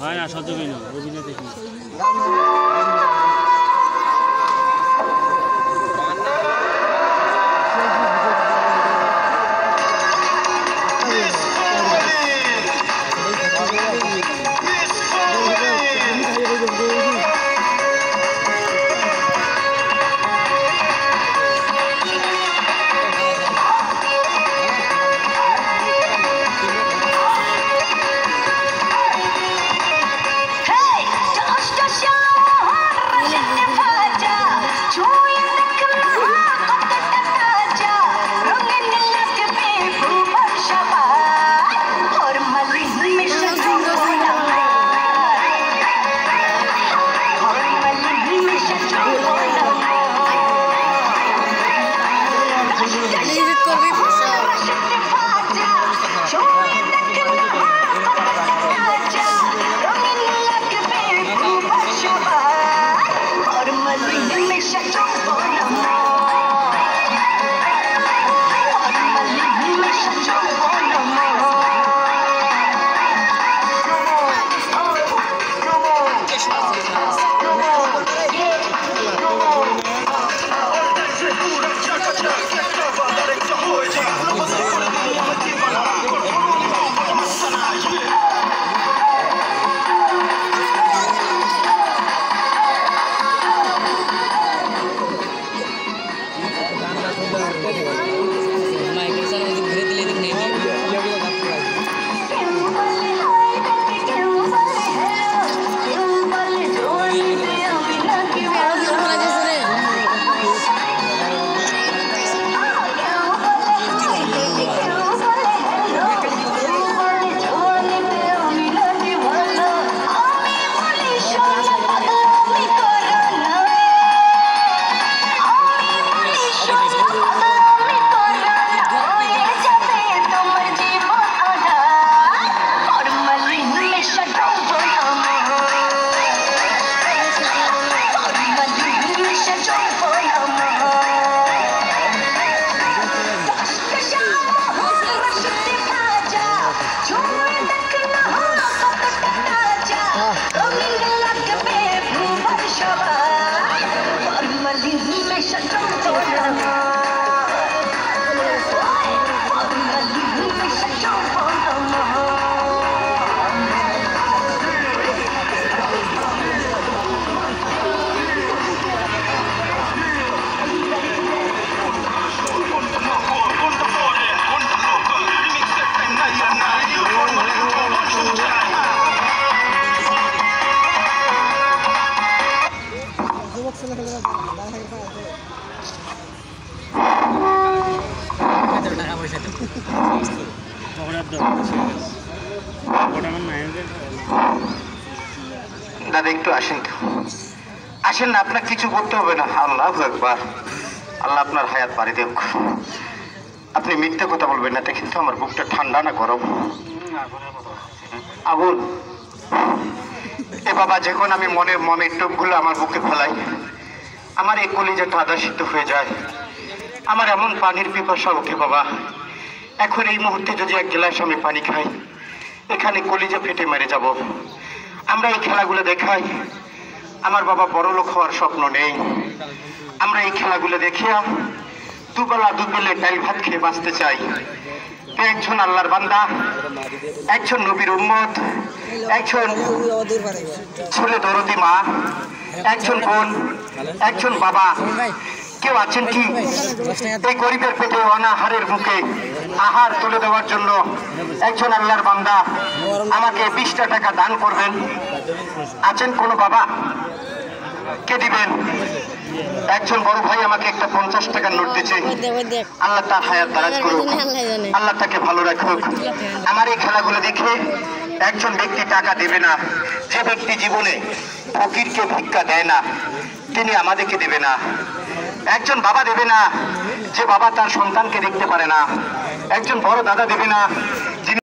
হয় না সহ্য করি না অভিনয় দেখি দাদা একটু আসেন তো, আসেন না, আপনার কিছু করতে হবে না। আল্লাহু আকবার, আল্লাহ আপনার হায়াত বাড়ি দেখ। আপনি মিথ্যে কথা বলবেন না, কিন্তু আমার বুকটা ঠান্ডা না গরম? আগুন। এ বাবা, যখন আমি মনের টোপগুলো আমার বুকে ফেলাই, আমার এই কলিজাটা আদাসিত হয়ে যায়, আমার এমন পানির পিপাসা ওঠে বাবা। এখন এই মুহূর্তে যদি এক গ্লাস আমি পানি খাই, এখানে কলিজা ফেটে মেরে যাব। আমরা এই খেলাগুলো দেখাই, আমার বাবা বড় লোক হওয়ার স্বপ্ন নেই। আমরা এই খেলাগুলো দেখিয়া দুবেলা দুবেলে ডাল ভাত খেয়ে বাঁচতে চাই। একজন আল্লাহর বান্দা, একজন নবীর উম্মত, একজন ছেলে দরদি মা, একজন বোন, একজন বাবা, কেউ আছেন কি এই গরিবের পেটে অনাহারের মুখে আহার তুলে দেওয়ার জন্য? একজন আল্লাহর বান্দা আমাকে 20টা টাকা দান করবেন, আছেন কোনো বাবা? কে দিবেন? একজন বড় ভাই আমাকে একটা 50 টাকার নোট দিয়েছে। আল্লাহ তার হায়াত দারাজ করুক, আল্লাহ তাকে ভালো রাখুক। আমার এই খেলাগুলো দেখে একজন ব্যক্তি টাকা দেবে না, যে ব্যক্তি জীবনে ফকিরকে ভিক্ষা দেয় না তিনি আমাদেরকে দেবে না। একজন বাবা দেবে না, যে বাবা তার সন্তানকে দেখতে পারে না। একজন বড় দাদা দেবে না, যিনি